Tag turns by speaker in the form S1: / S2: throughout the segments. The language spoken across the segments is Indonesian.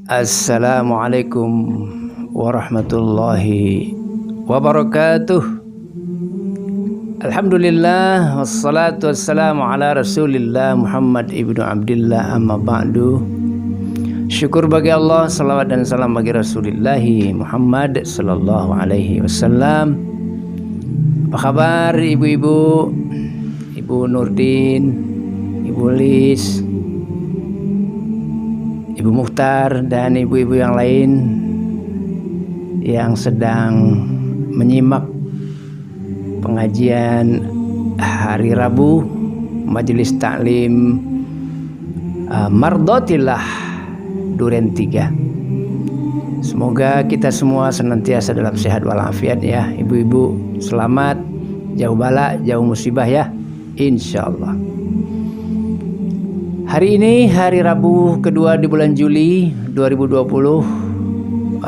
S1: Assalamualaikum warahmatullahi wabarakatuh. Alhamdulillah wassalatu wassalamu ala Rasulillah Muhammad ibnu Abdillah, amma ba'du. Syukur bagi Allah, salawat dan salam bagi Rasulullah Muhammad sallallahu alaihi wasallam. Apa kabar ibu-ibu? Ibu Nurdin, Ibu Lis, Ibu Mukhtar, dan ibu-ibu yang lain yang sedang menyimak pengajian hari Rabu Majelis Taklim Mardotillah Duren 3. Semoga kita semua senantiasa dalam sehat walafiat ya. Ibu-ibu selamat, jauh bala, jauh musibah ya, insyaallah. Hari ini hari Rabu kedua di bulan Juli 2020.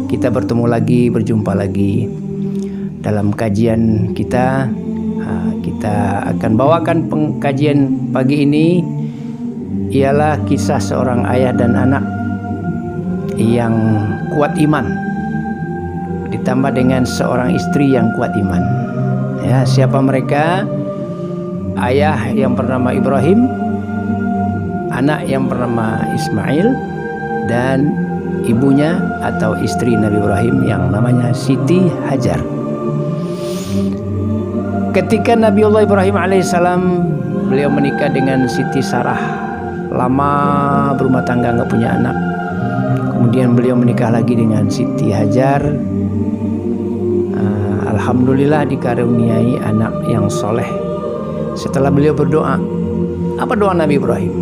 S1: Kita berjumpa lagi dalam kajian kita. Kita akan bawakan pengkajian pagi ini ialah kisah seorang ayah dan anak yang kuat iman ditambah dengan seorang istri yang kuat iman. Ya, siapa mereka? Ayah yang bernama Ibrahim, anak yang bernama Ismail, dan ibunya atau istri Nabi Ibrahim yang namanya Siti Hajar. Ketika Nabiullah Ibrahim alaihissalam beliau menikah dengan Siti Sarah, lama berumah tangga nggak punya anak. Kemudian beliau menikah lagi dengan Siti Hajar. Alhamdulillah dikaruniai anak yang soleh. Setelah beliau berdoa, apa doa Nabi Ibrahim?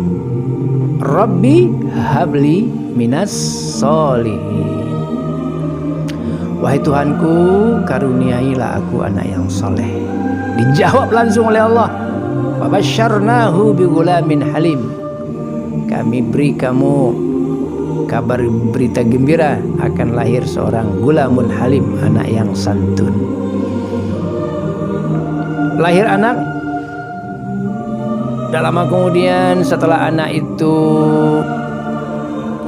S1: Rabbi habli minas solihin. Wahai Tuhanku, karuniailah aku anak yang soleh. Dijawab langsung oleh Allah, fabasyarnahu bigulamin halim. Kami beri kamu kabar berita gembira, akan lahir seorang gulamun halim, anak yang santun. Lahir anak. Tak lama kemudian setelah anak itu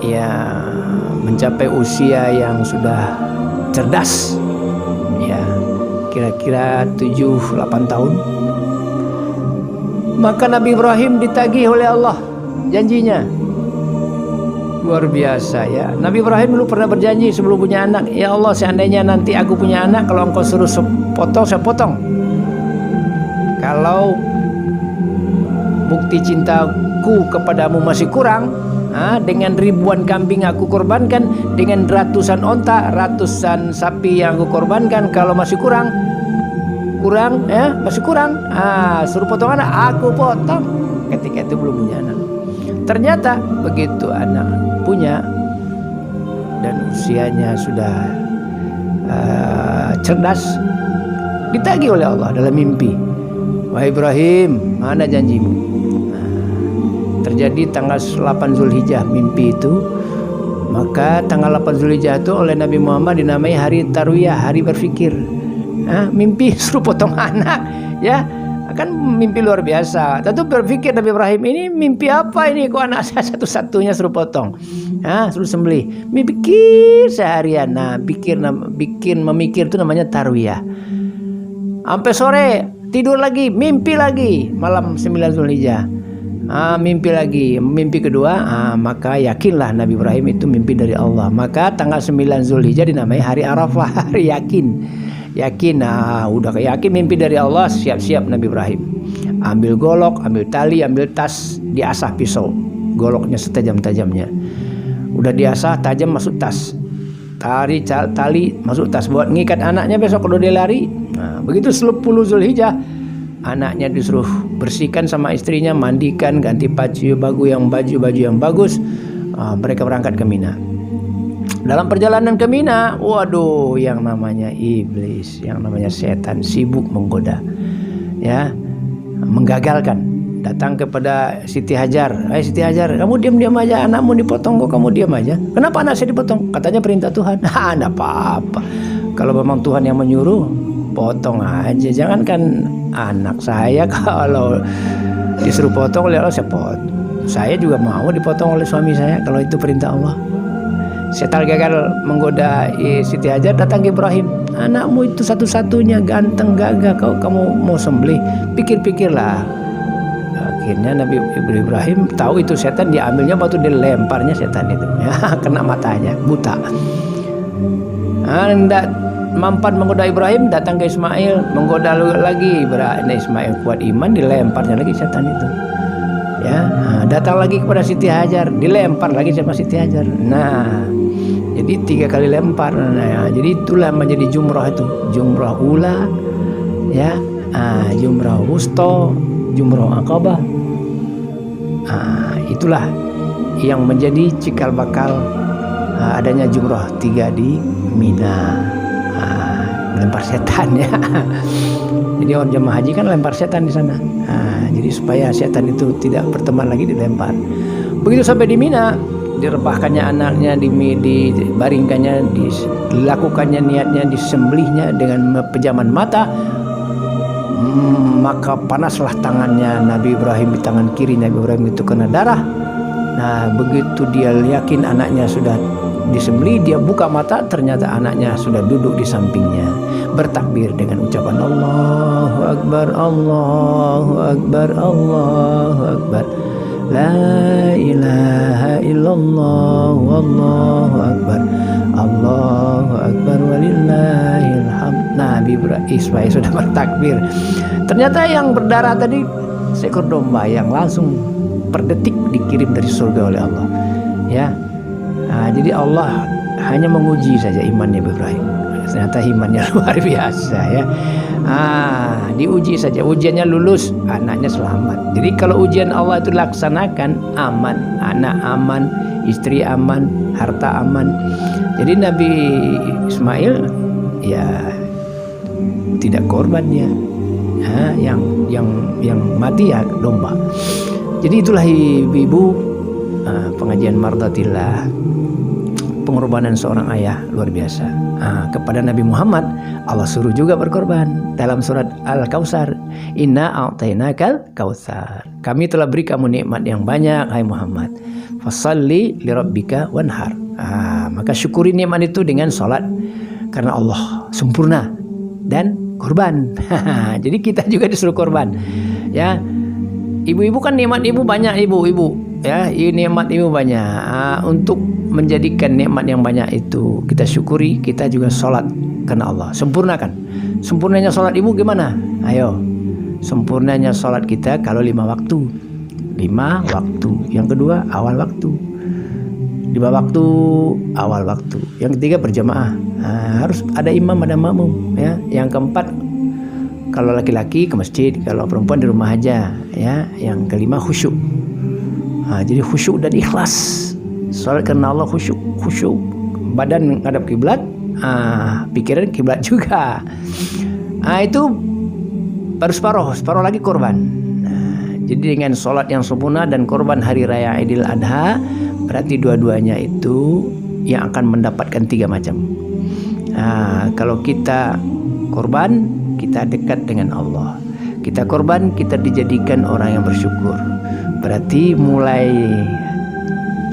S1: ya mencapai usia yang sudah cerdas, ya kira-kira 7-8 tahun, maka Nabi Ibrahim ditagih oleh Allah janjinya. Luar biasa ya. Nabi Ibrahim dulu pernah berjanji sebelum punya anak, ya Allah, seandainya nanti aku punya anak, kalau engkau suruh potong, saya potong. Kalau bukti cintaku kepadamu masih kurang, dengan ribuan kambing aku korbankan, dengan ratusan onta, ratusan sapi yang aku korbankan, kalau masih kurang ya, masih kurang, suruh potong anak, aku potong. Ketika itu belum punya anak. Ternyata begitu anak punya dan usianya sudah cerdas, ditagih oleh Allah dalam mimpi, wahai Ibrahim, mana janjimu? Terjadi tanggal 8 Zulhijjah mimpi itu. Maka tanggal 8 Zulhijjah itu oleh Nabi Muhammad dinamai hari Tarwiyah, hari berfikir. Mimpi suruh potong anak, ya kan mimpi luar biasa. Tentu berpikir Nabi Ibrahim, ini mimpi apa ini, kok anak saya satu-satunya suruh potong, suruh sembelih. Mikir seharian. Memikir itu namanya Tarwiyah. Sampai sore tidur lagi, mimpi lagi malam 9 Zulhijjah. Mimpi lagi, mimpi kedua, maka yakinlah Nabi Ibrahim itu mimpi dari Allah. Maka tanggal 9 Zulhijjah dinamai hari Arafah, hari yakin. Udah yakin mimpi dari Allah, siap-siap Nabi Ibrahim. Ambil golok, ambil tali, ambil tas, diasah pisau. Goloknya setajam-tajamnya. Udah diasah, tajam, masuk tas. Tali masuk tas buat ngikat anaknya besok kalau dia lari. Begitu 10 Zulhijjah, anaknya disuruh bersihkan sama istrinya, mandikan, ganti baju yang bagus. Mereka berangkat ke Mina. Dalam perjalanan ke Mina, waduh, yang namanya iblis, yang namanya setan sibuk menggoda, ya, menggagalkan. Datang kepada Siti Hajar, Siti Hajar, kamu diam-diam aja, anakmu dipotong kok kamu diam aja. Kenapa anak saya dipotong? Katanya perintah Tuhan. Enggak apa-apa. Kalau memang Tuhan yang menyuruh, potong aja. Jangankan anak saya, kalau disuruh potong oleh Allah, saya potong. Saya juga mau dipotong oleh suami saya kalau itu perintah Allah. setan gagal menggoda Siti Hajar, datang ke Ibrahim. Anakmu itu satu-satunya, ganteng, gagah, kamu mau sembelih? Pikir-pikirlah. Akhirnya Nabi Ibrahim tahu itu setan, dia ambilnya batu, dilemparnya setan itu, ya, kena matanya, buta. Hendak mampan menggoda Ibrahim, datang ke Ismail, menggoda lagi. Ismail kuat iman, dilemparnya lagi setan itu. Ya, datang lagi kepada Siti Hajar, dilempar lagi sama Siti Hajar. Nah, jadi 3 kali lempar. Nah, jadi itulah menjadi jumrah itu, jumrah ula, ya, jumrah wusta, jumrah aqabah. Itulah yang menjadi cikal bakal adanya jumrah 3 di Mina. Lempar setan, ya. Jadi orang jemaah haji kan lempar setan di sana. Jadi supaya setan itu tidak berteman lagi, dilempar. Begitu sampai di Mina, direbahkannya anaknya, dibaringkannya, dilakukannya niatnya, disembelihnya dengan pejaman mata. Maka panaslah tangannya Nabi Ibrahim, di tangan kiri Nabi Ibrahim itu kena darah. Nah, begitu dia yakin anaknya sudah disembelih, dia buka mata, ternyata anaknya sudah duduk di sampingnya, bertakbir dengan ucapan Allahu Akbar, Allahu Akbar, Allahu Akbar, la ilaha illallah, wallahu akbar, Allahu Akbar, walillahil hamd. Nabi Ismail sudah bertakbir. Ternyata yang berdarah tadi seekor domba yang langsung per detik dikirim dari surga oleh Allah, ya. Jadi Allah hanya menguji saja imannya Ibrahim. Ternyata imannya luar biasa, ya. Diuji saja, ujiannya lulus, anaknya selamat. Jadi kalau ujian Allah itu dilaksanakan, aman, anak aman, istri aman, harta aman. Jadi Nabi Ismail, ya, tidak korbannya, yang mati ya domba. Jadi itulah ibu-ibu, pengajian Mardatillah, pengorbanan seorang ayah luar biasa. Kepada Nabi Muhammad Allah suruh juga berkorban dalam surat Al-Kautsar, inna a'tainakal kautsar, kami telah beri kamu nikmat yang banyak hai Muhammad, fasalli lirabbika wanhar. Maka syukuri nikmat itu dengan salat, karena Allah sempurna, dan korban. Jadi kita juga disuruh korban, ya. Ibu-ibu kan nikmat ibu banyak, ibu-ibu, ya, nikmat ibu banyak. Untuk menjadikan nikmat yang banyak itu kita syukuri, kita juga sholat karena Allah. Sempurnakan. Sempurnanya sholat ibu gimana? Ayo, sempurnanya sholat kita kalau 5 waktu. 5 waktu. Yang kedua awal waktu. 5 waktu awal waktu. Yang ketiga berjamaah. Harus ada imam, ada makmum, ya. Yang keempat, kalau laki-laki ke masjid, kalau perempuan di rumah aja, ya. Yang kelima khusyuk. Jadi khusyuk dan ikhlas. Salat karena Allah, khusyuk. Badan ngadap kiblat, pikiran kiblat juga. Itu baru separuh lagi korban. Jadi dengan salat yang sempurna dan korban hari raya Idul Adha, berarti dua-duanya itu yang akan mendapatkan 3 macam. Kalau kita korban, kita dekat dengan Allah. Kita korban, kita dijadikan orang yang bersyukur. Berarti mulai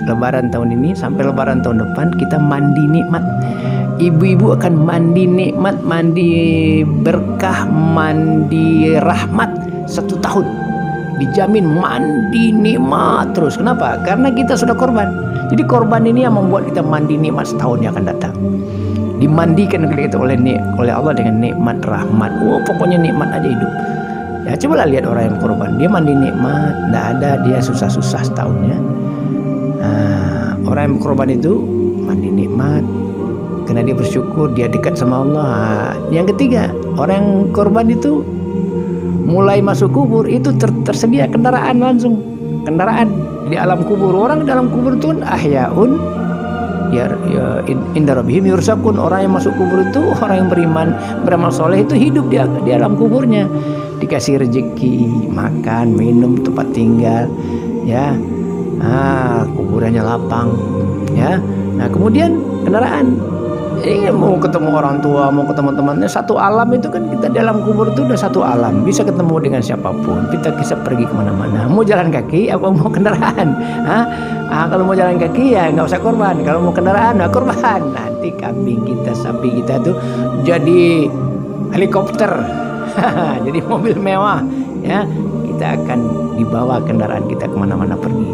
S1: Lebaran tahun ini sampai Lebaran tahun depan kita mandi nikmat. Ibu-ibu akan mandi nikmat, mandi berkah, mandi rahmat 1 tahun. Dijamin mandi nikmat terus. Kenapa? Karena kita sudah korban. Jadi korban ini yang membuat kita mandi nikmat setahun yang akan datang. Dimandikan kita oleh Allah dengan nikmat rahmat. Pokoknya nikmat aja hidup. Ya, cobalah lihat orang yang korban, dia mandi nikmat, tidak ada dia susah-susah setahunnya. Orang yang korban itu mandi nikmat karena dia bersyukur, dia dekat sama Allah. Yang ketiga, orang yang korban itu mulai masuk kubur itu tersedia kendaraan langsung, kendaraan di alam kubur. Orang di dalam kubur itu kan ahyaun ya inda rabbihim yurzaqun. Orang yang masuk kubur itu orang yang beriman, beramal soleh itu hidup di alam kuburnya, dikasih rezeki, makan, minum, tempat tinggal, ya. Kuburannya lapang, ya. Nah, kemudian kendaraan. Mau ketemu orang tua, mau ketemu temannya, satu alam itu kan, kita dalam kubur itu udah satu alam, bisa ketemu dengan siapapun, kita bisa pergi kemana-mana, mau jalan kaki apa mau kendaraan, Kalau mau jalan kaki ya nggak usah korban. Kalau mau kendaraan nggak korban. Nanti kambing kita, sapi kita tuh jadi helikopter, jadi mobil mewah. Ya, kita akan dibawa kendaraan kita kemana-mana pergi.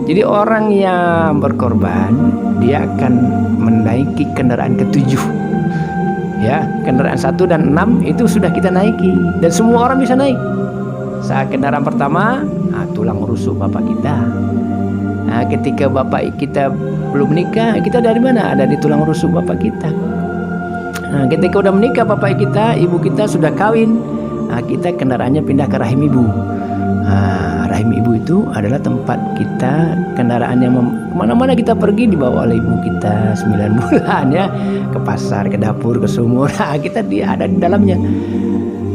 S1: Jadi orang yang berkorban dia akan menaiki kendaraan ketujuh. Ya, kendaraan 1 dan 6 itu sudah kita naiki dan semua orang bisa naik. Saat kendaraan pertama, tulang rusuk bapak kita. Ketika bapak kita belum menikah, kita dari mana? Ada di tulang rusuk bapak kita. Ketika udah menikah bapak kita, ibu kita sudah kawin, kita kendaraannya pindah ke rahim ibu. Rahim ibu itu adalah tempat kita, kendaraan yang kemana-mana kita pergi dibawa oleh ibu kita 9 bulan ya, ke pasar, ke dapur, ke sumur, kita ada di dalamnya.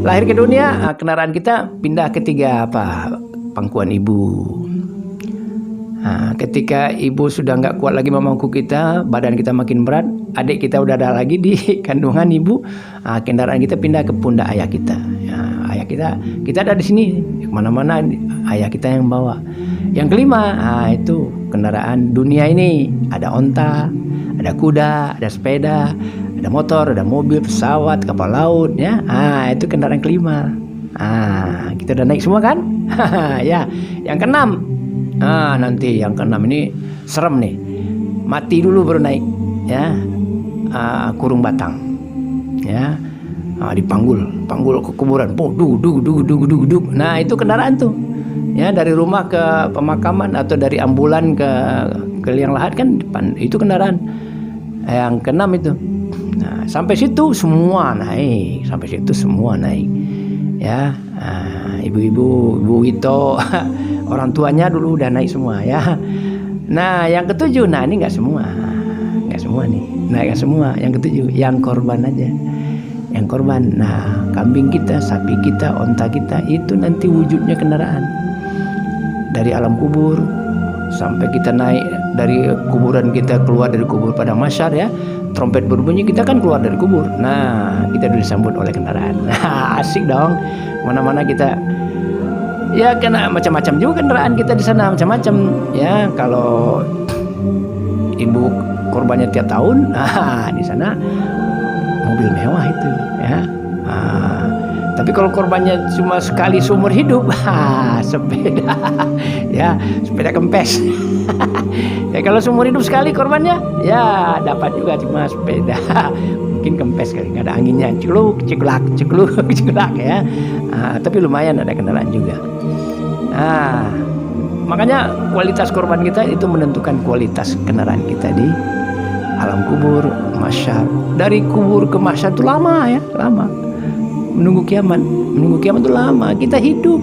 S1: Lahir ke dunia, kendaraan kita pindah ke 3 pangkuan ibu. Ketika ibu sudah nggak kuat lagi memangku kita, badan kita makin berat, adik kita udah ada lagi di kandungan ibu, kendaraan kita pindah ke pundak ayah kita. Ayah kita ada di sini, kemana-mana ayah kita yang bawa. Yang kelima, itu kendaraan dunia ini, ada onta, ada kuda, ada sepeda, ada motor, ada mobil, pesawat, kapal laut, ya. Itu kendaraan kelima. Kita udah naik semua kan? Ya. Yang keenam, nanti yang keenam ini serem nih. Mati dulu baru naik, ya. Kurung batang, ya. Dipanggul ke kuburan. Dug. Nah, itu kendaraan tuh. Ya, dari rumah ke pemakaman atau dari ambulan ke liang lahat kan depan. Itu kendaraan. Yang keenam itu. Nah, sampai situ semua naik. Ya, ibu-ibu, Bu Wito, orang tuanya dulu udah naik semua ya. Nah, yang ketujuh, ini nggak semua nih. Nggak semua. Yang ketujuh, yang korban aja. Yang korban. Nah, kambing kita, sapi kita, onta kita itu nanti wujudnya kendaraan. Dari alam kubur sampai kita naik dari kuburan, kita keluar dari kubur pada masyar ya. Trompet berbunyi, kita kan keluar dari kubur. Nah, kita disambut oleh kendaraan. Nah, asik dong. Mana-mana kita ya kena macam-macam juga kendaraan kita di sana, macam-macam ya. Kalau ibu korbannya tiap tahun, di sana mobil mewah itu ya. Tapi kalau korbannya cuma sekali seumur hidup, sepeda ya, sepeda kempes. Ya kalau seumur hidup sekali korbannya, ya dapat juga cuma sepeda. Mungkin kempes kali, nggak ada anginnya, cekluk ya. Tapi lumayan ada kendaraan juga. Makanya kualitas korban kita itu menentukan kualitas kendaraan kita di alam kubur, masyar. Dari kubur ke masyar itu lama ya, lama. Menunggu kiamat itu lama. Kita hidup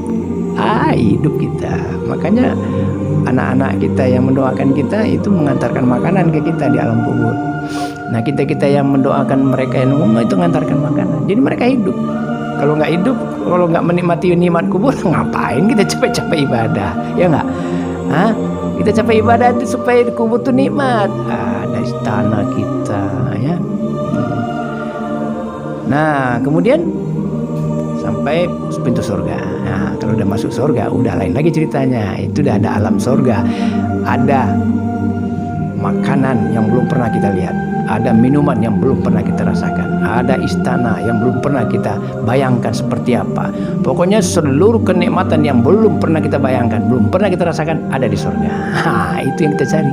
S1: kita. Makanya anak-anak kita yang mendoakan kita itu mengantarkan makanan ke kita di alam kubur. Nah, kita yang mendoakan mereka yang umum itu mengantarkan makanan. Jadi mereka hidup. Kalau nggak menikmati nikmat kubur, ngapain kita capek-capek ibadah? Ya nggak? Kita capek ibadah itu supaya di kubur itu nikmat. Ada istana kita, ya. Nah, kemudian sampai pintu surga. Nah, kalau udah masuk surga, udah lain lagi ceritanya. Itu udah ada alam surga. Ada makanan yang belum pernah kita lihat. Ada minuman yang belum pernah kita rasakan. Ada istana yang belum pernah kita bayangkan seperti apa. Pokoknya seluruh kenikmatan yang belum pernah kita bayangkan, belum pernah kita rasakan, ada di surga. Itu yang kita cari.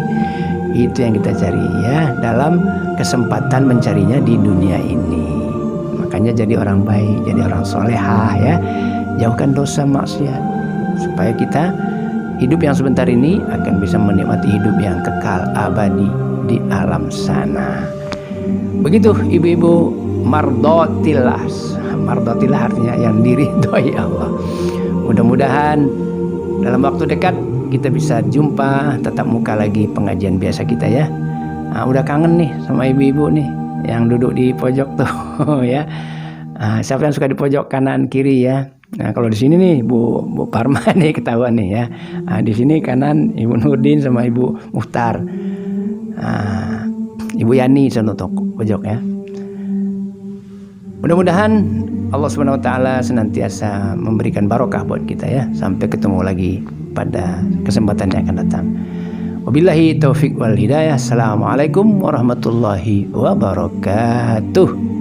S1: Itu yang kita cari ya, dalam kesempatan mencarinya di dunia ini. Makanya jadi orang baik, jadi orang solehah ya. Jauhkan dosa maksiat, supaya kita hidup yang sebentar ini akan bisa menikmati hidup yang kekal abadi di alam sana. Begitu ibu-ibu mardotillah. Mardotillah artinya yang diridhoi Allah. Mudah-mudahan dalam waktu dekat kita bisa jumpa tatap muka lagi pengajian biasa kita ya. Udah kangen nih sama ibu-ibu nih yang duduk di pojok tuh ya. Siapa yang suka di pojok kanan kiri ya. Nah, kalau di sini nih Bu Parma nih ketahuan nih ya. Di sini kanan Ibu Nurdin sama Ibu Muhtar. Ibu Yani sono pojok ya. Mudah-mudahan Allah Subhanahu wa taala senantiasa memberikan barokah buat kita ya, sampai ketemu lagi pada kesempatan yang akan datang. Wabillahi taufik wal hidayah. Assalamualaikum warahmatullahi wabarakatuh.